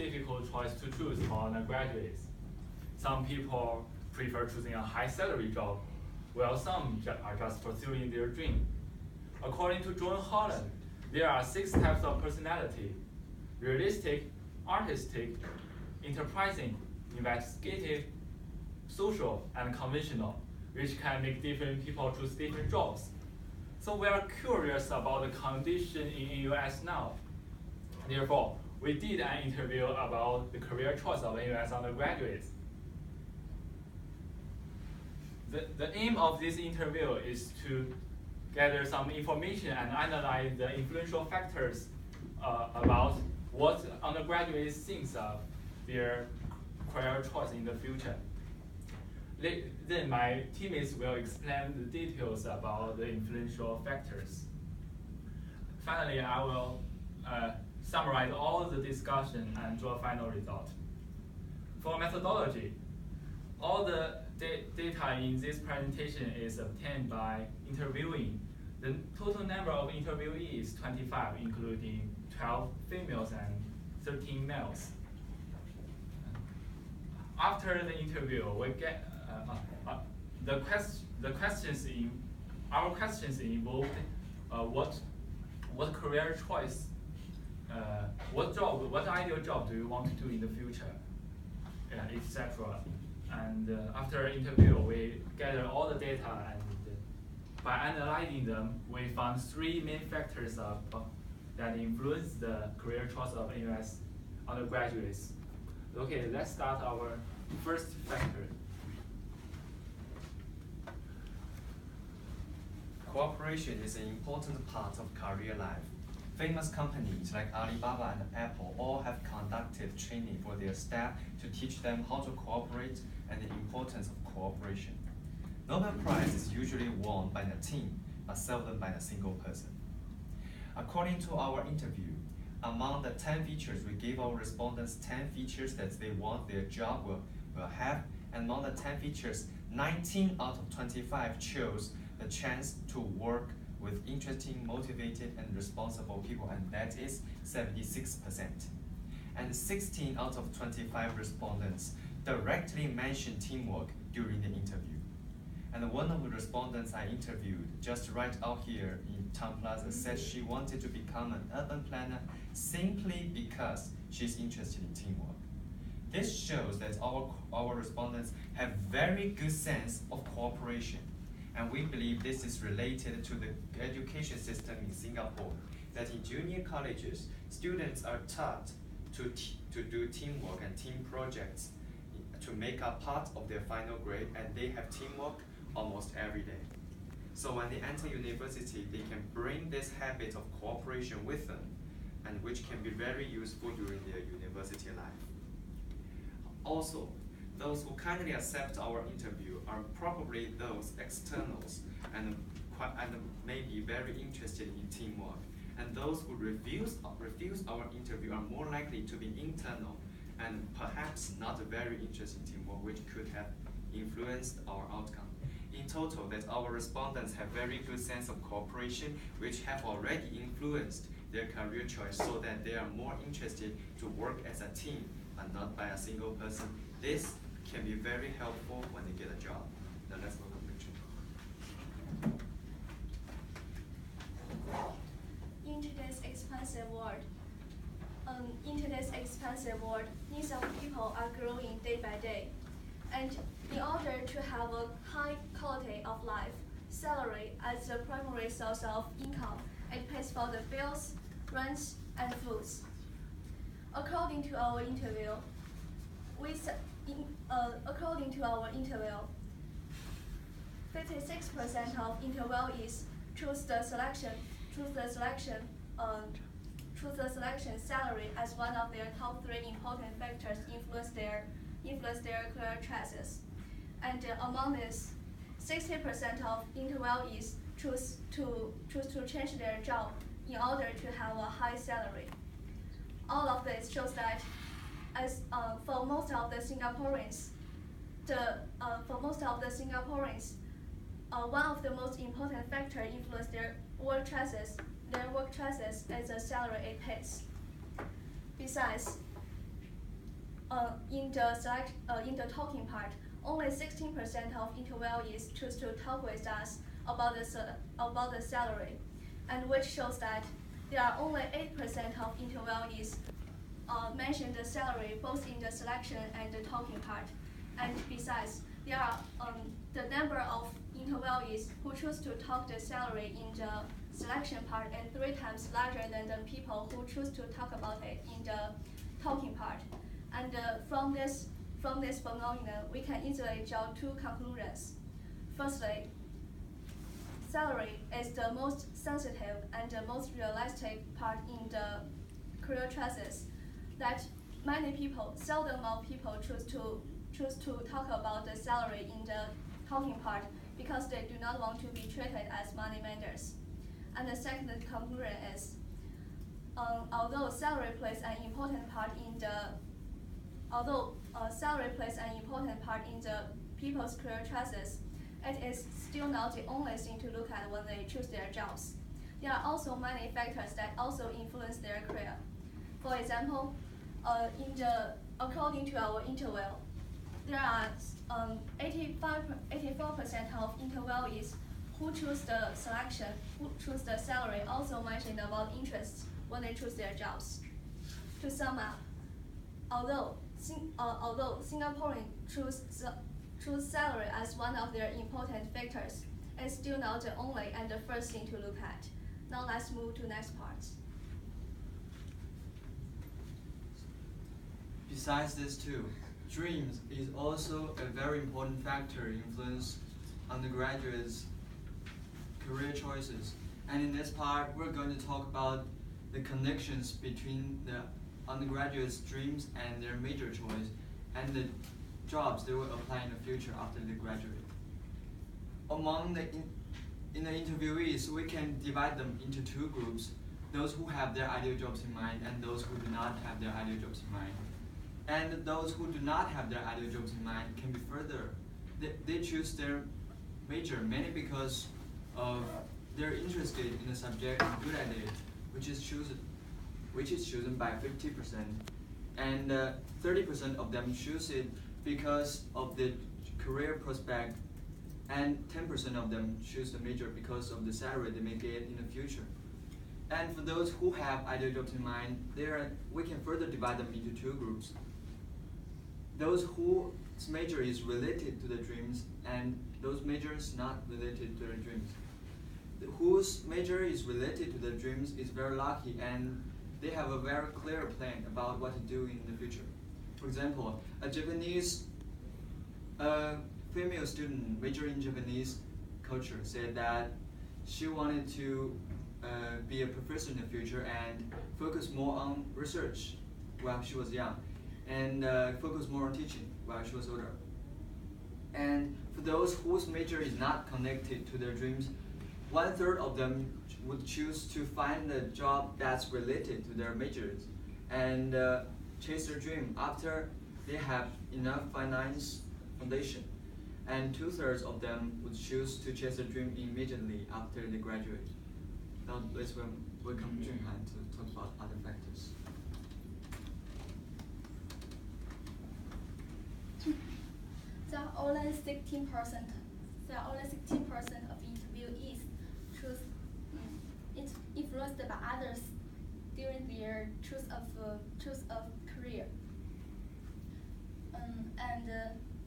difficult choice to choose for undergraduates. Some people prefer choosing a high salary job, while some are just pursuing their dream. According to John Holland, there are 6 types of personality: realistic, artistic, enterprising, investigative, social, and conventional, which can make different people choose different jobs. So we are curious about the condition in NUS now. Therefore, we did an interview about the career choice of NUS undergraduates. The aim of this interview is to gather some information and analyze the influential factors about what undergraduates think of their career choice in the future. Then my teammates will explain the details about the influential factors. Finally, I will summarize all the discussion and draw a final result. For methodology, all the data in this presentation is obtained by interviewing. The total number of interviewees is 25, including 12 females and 13 males. After the interview, we get our questions involved what career choice, what ideal job do you want to do in the future, etc. And after interview, we gather all the data, and by analyzing them, we found 3 main factors that influence the career choice of NUS undergraduates. Okay, let's start our first factor. Cooperation is an important part of career life. Famous companies like Alibaba and Apple all have conducted training for their staff to teach them how to cooperate and the importance of cooperation. Nobel Prize is usually won by the team, but seldom by a single person. According to our interview, among the 10 features, we gave our respondents 10 features that they want their job will have, and among the 10 features, 19 out of 25 chose the chance to work with interesting, motivated, and responsible people, and that is 76%. And 16 out of 25 respondents directly mentioned teamwork during the interview. And one of the respondents I interviewed just right out here in Town Plaza said she wanted to become an urban planner simply because she's interested in teamwork. This shows that our respondents have very good sense of cooperation. And we believe this is related to the education system in Singapore, that in junior colleges, students are taught to do teamwork and team projects to make up part of their final grade, and they have teamwork almost every day. So when they enter university, they can bring this habit of cooperation with them, and which can be very useful during their university life. Also, those who kindly accept our interview are probably those externals and may be very interested in teamwork. And those who refuse our interview are more likely to be internal and perhaps not very interested in teamwork, which could have influenced our outcome. In total, that our respondents have very good sense of cooperation, which have already influenced their career choice so that they are more interested to work as a team and not by a single person. This can be very helpful when they get a job. Now let's look at the picture. In today's expensive world, needs of people are growing day by day. And in order to have a high quality of life, salary as the primary source of income, it pays for the bills, rents, and foods. According to our interview, 56% of interviewees choose the selection salary as one of their top 3 important factors influence their career choices. And among this, 60% of interviewees choose to change their job in order to have a high salary. All of this shows that for most of the Singaporeans, one of the most important factors influence their work choices is the salary it pays. Besides, in the talking part, only 16% of interviewees choose to talk with us about the salary, and which shows that there are only 8% of interviewees mention the salary both in the selection and the talking part. And besides, there are the number of interviewees who choose to talk the salary in the selection part and 3 times larger than the people who choose to talk about it in the talking part. And from this phenomenon, we can easily draw 2 conclusions. Firstly, salary is the most sensitive and the most realistic part in the career choices. That seldom people choose to talk about the salary in the talking part because they do not want to be treated as money manders. And the second conclusion is, although salary plays an important part in the people's career choices, it is still not the only thing to look at when they choose their jobs. There are also many factors that also influence their career. For example, according to our interview, there are 84% of interviewees who choose the salary also mentioned about interests when they choose their jobs. To sum up, although Singaporeans choose salary as one of their important factors, it's still not the only and the first thing to look at. Now let's move to next part. Besides this too, dreams is also a very important factor influence undergraduates' career choices. And in this part, we're going to talk about the connections between the undergraduates' dreams and their major choice, and the jobs they will apply in the future after they graduate. Among the interviewees, we can divide them into 2 groups: those who have their ideal jobs in mind and those who do not have their ideal jobs in mind. And those who do not have their ideal jobs in mind can be further. They choose their major mainly because they're interested in the subject and good at it, which is chosen by 50%. And 30% of them choose it because of the career prospect, and 10% of them choose the major because of the salary they may get in the future. And for those who have ideal jobs in mind, we can further divide them into 2 groups. Those whose major is related to the dreams, and those majors not related to the dreams. Whose major is related to the dreams is very lucky, and they have a very clear plan about what to do in the future. For example, a Japanese female student majoring in Japanese culture said that she wanted to be a professor in the future and focus more on research while she was young, and focus more on teaching while she was older. And for those whose major is not connected to their dreams, 1/3 of them would choose to find a job that's related to their majors and chase their dream after they have enough finance foundation. And 2/3 of them would choose to chase their dream immediately after they graduate. Now let's welcome Junhan to talk about other factors. There are only 16%. There are only 16% of interviewees influenced by others during their choice of career.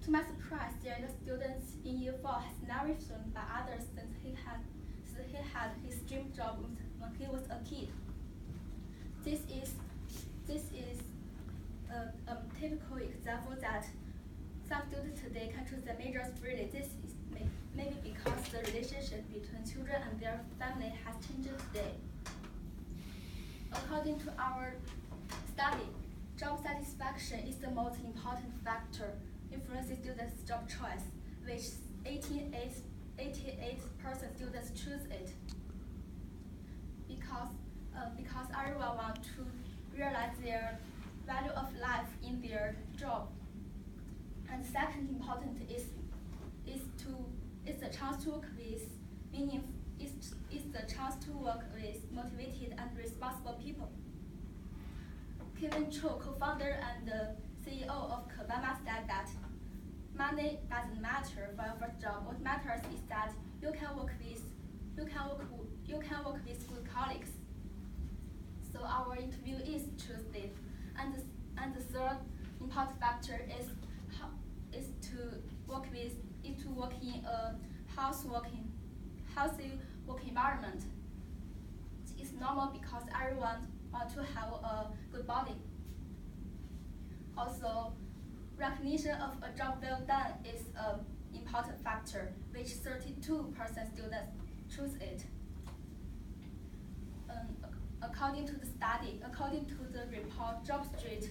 To my surprise, there are students in year 4 has never shown by others since he had his dream job when he was a kid. This is a typical example that some students today can choose their majors freely. This is maybe because the relationship between children and their family has changed today. According to our study, job satisfaction is the most important factor influencing students' job choice, which 88% students choose it. Because everyone wants to realize their value of life in their job. And second important is the chance to work with motivated and responsible people. Kevin Cho, co-founder and CEO of Kabama said that money doesn't matter for your first job. What matters is that you can work with good colleagues. So our interviewees choose this. And the third important factor is to work in a healthy work environment. It's normal because everyone wants to have a good body. Also, recognition of a job well done is an important factor, which 32% students choose it. According to the report JobStreet,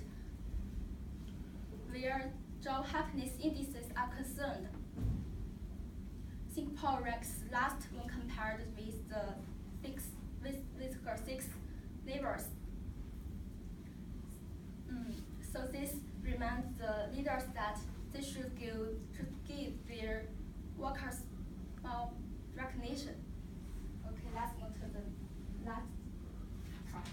where job happiness indices are concerned, Singapore ranks last when compared with her six neighbors. So this reminds the leaders that they should give their workers more recognition. Okay, let's move to the last part.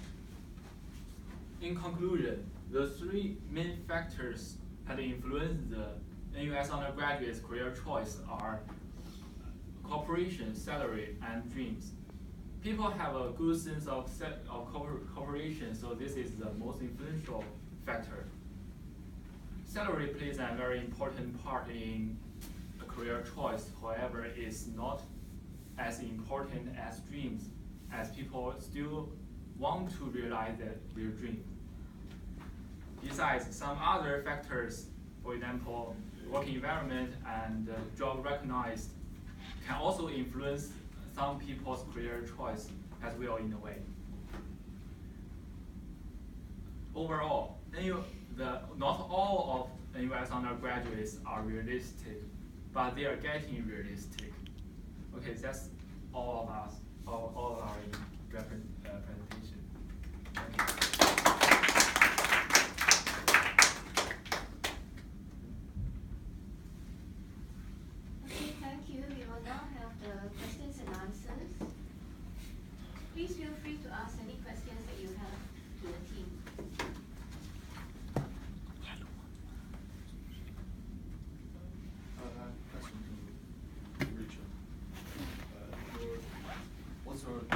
In conclusion, the three main factors that influence the NUS undergraduate's career choice are cooperation, salary, and dreams. People have a good sense of cooperation, so this is the most influential factor. Salary plays a very important part in a career choice, however, it's not as important as dreams, as people still want to realize their dream. Besides, some other factors, for example, working environment and job recognized, can also influence some people's career choice as well in a way. Overall, not all of NUS undergraduates are realistic, but they are getting realistic. Okay, that's all of us.